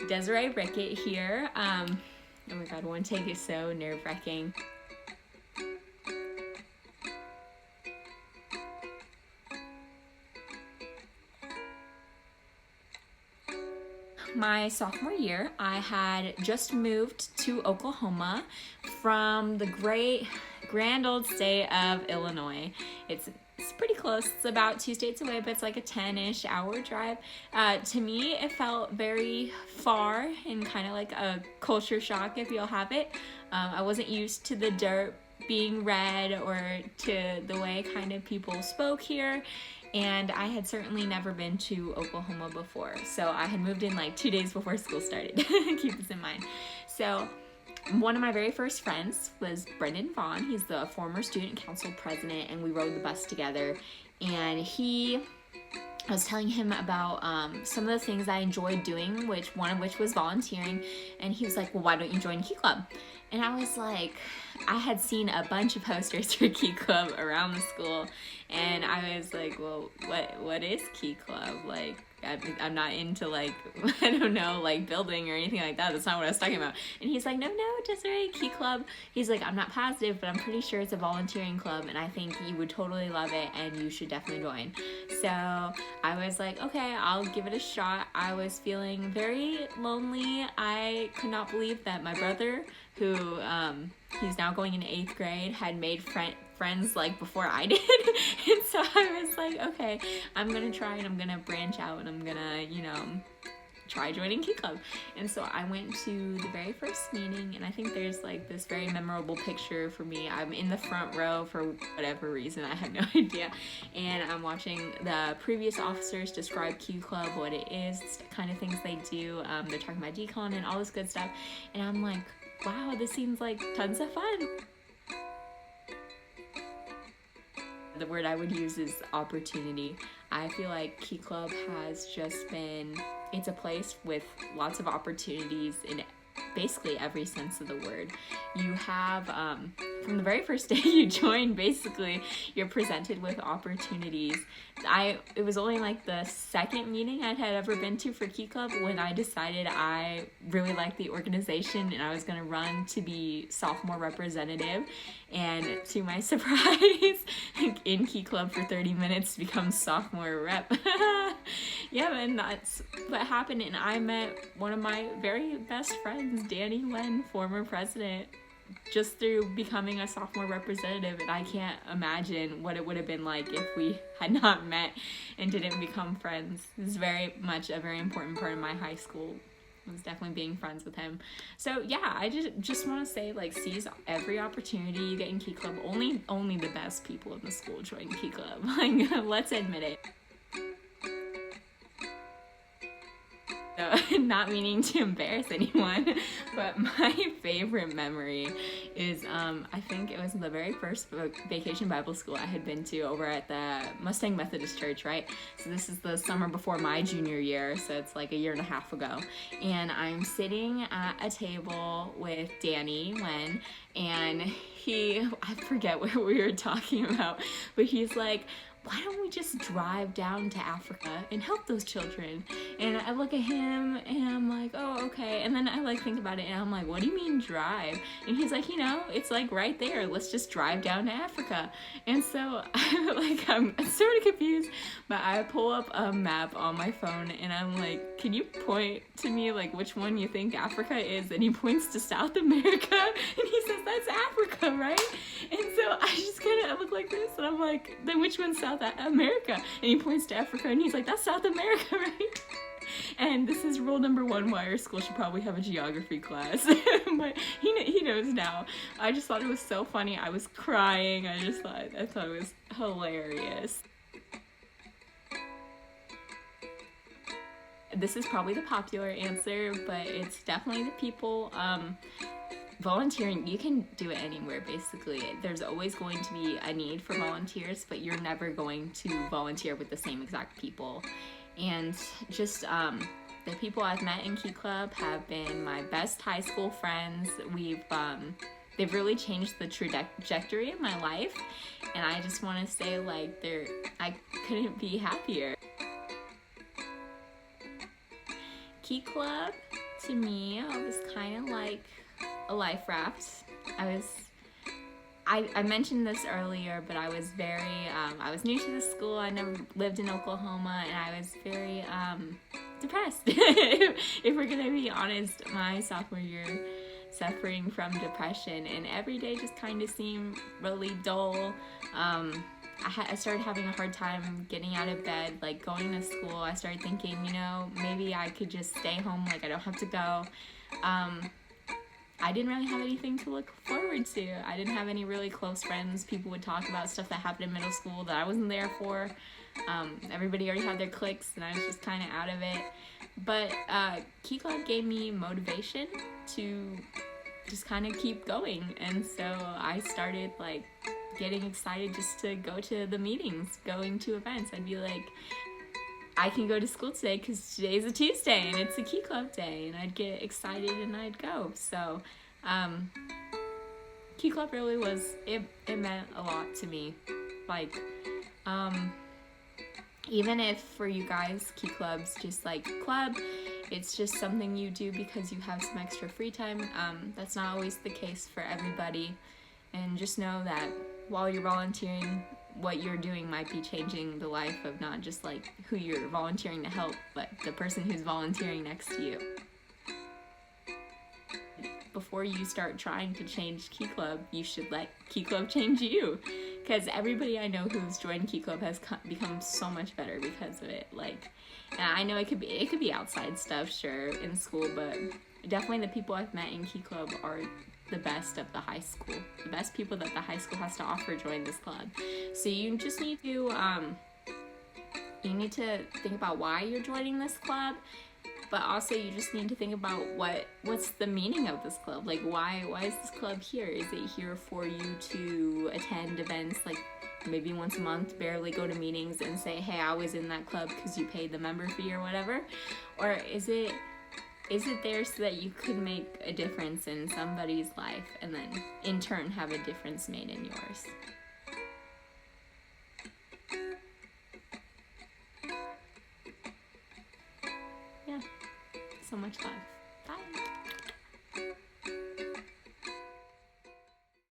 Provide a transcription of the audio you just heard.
Desiree Rickett here. Oh my god, one take is so nerve-wracking. My sophomore year, I had just moved to Oklahoma from the great grand old state of Illinois. It's pretty close. It's about 2 states away, but it's like a 10-ish hour drive. To me, it felt very far and kind of like a culture shock, if you'll have it. I wasn't used to the dirt being red or to the way kind of people spoke here. And I had certainly never been to Oklahoma before. So I had moved in like 2 days before school started. Keep this in mind. So one of my very first friends was Brendan Vaughn. He's the former student council president, and we rode the bus together. And I was telling him about some of the things I enjoyed doing, one of which was volunteering. And he was like, well, why don't you join Key Club? And I was like, I had seen a bunch of posters for Key Club around the school. And I was like, well, what is Key Club? Like, I'm not into like, I don't know, like building or anything like that. That's not what I was talking about. And he's like, no, Desiree, Key Club. He's like, I'm not positive, but I'm pretty sure it's a volunteering club, and I think you would totally love it, and you should definitely join. So I was like, okay, I'll give it a shot. I was feeling very lonely. I could not believe that my brother, who he's now going into 8th grade, had made friends like before I did. And so I was like, okay, I'm gonna try, and I'm gonna branch out, and I'm gonna, try joining Key Club. And so I went to the very first meeting, and I think there's like this very memorable picture for me. I'm in the front row for whatever reason, I have no idea, and I'm watching the previous officers describe Key Club, what it is, the kind of things they do. They're talking about decon and all this good stuff, and I'm like, wow, this seems like tons of fun. The word I would use is opportunity. I feel like Key Club has just been, it's a place with lots of opportunities in basically every sense of the word. You have, from the very first day you join, basically, you're presented with opportunities. It was only like the second meeting I had ever been to for Key Club when I decided I really liked the organization and I was going to run to be sophomore representative. And to my surprise, in Key Club for 30 minutes to become sophomore rep. Yeah, and that's what happened. And I met one of my very best friends, Danny Wen, former president, just through becoming a sophomore representative. And I can't imagine what it would have been like if we had not met and didn't become friends. This is very much a very important part of my high school, was definitely being friends with him. So yeah, I just want to say, like, seize every opportunity you get in Key Club. Only the best people in the school join Key Club. Like, let's admit it. So, not meaning to embarrass anyone, but my favorite memory is, I think it was the very first vacation Bible school I had been to over at the Mustang Methodist Church, right? So this is the summer before my junior year, so it's like a year and a half ago. And I'm sitting at a table with Danny Wen, and I forget what we were talking about, but he's like, why don't we just drive down to Africa and help those children? And I look at him and I'm like, oh, okay. And then I like think about it and I'm like, what do you mean drive? And he's like, it's like right there. Let's just drive down to Africa. And so I'm sort of confused, but I pull up a map on my phone and I'm like, can you point to me like which one you think Africa is? And he points to South America and he says, that's Africa, right? And so I just kind of look like this and I'm like, then which one's South America? And he points to Africa and he's like, that's South America, right? And this is rule number 1, why our school should probably have a geography class. But he knows now. I just thought it was so funny. I was crying. I thought it was hilarious. This is probably the popular answer, but it's definitely the people. Volunteering, you can do it anywhere, basically. There's always going to be a need for volunteers, but you're never going to volunteer with the same exact people. And just the people I've met in Key Club have been my best high school friends. They've really changed the trajectory of my life, and I just want to say, like, I couldn't be happier. Key Club to me was kind of like a life raft. I mentioned this earlier, but I was I was new to the school. I never lived in Oklahoma, and I was very depressed. If we're gonna be honest, my sophomore year, suffering from depression, and every day just kind of seemed really dull. I started having a hard time getting out of bed, like going to school. I started thinking, maybe I could just stay home, like I don't have to go. I didn't really have anything to look forward to. I didn't have any really close friends. People would talk about stuff that happened in middle school that I wasn't there for. Everybody already had their cliques, and I was just kind of out of it. But Key Club gave me motivation to just kind of keep going, and so I started like getting excited just to go to the meetings, going to events. I'd be like, I can go to school today because today's a Tuesday and it's a Key Club day, and I'd get excited and I'd go. So Key Club really was, it meant a lot to me. Like even if for you guys Key Club's just like club, it's just something you do because you have some extra free time, that's not always the case for everybody. And just know that while you're volunteering, what you're doing might be changing the life of not just like who you're volunteering to help, but the person who's volunteering next to you. Before you start trying to change Key Club, you should let Key Club change you. Because everybody I know who's joined Key Club has become so much better because of it. Like, and I know it could be outside stuff, sure, in school, but definitely the people I've met in Key Club are the best of the high school. The best people that the high school has to offer join this club. So you just need to think about why you're joining this club, but also you just need to think about what's the meaning of this club. Like, why is this club here? Is it here for you to attend events like maybe once a month, barely go to meetings and say, hey, I was in that club because you paid the member fee or whatever? Or is it there so that you could make a difference in somebody's life and then in turn have a difference made in yours? Yeah, so much love.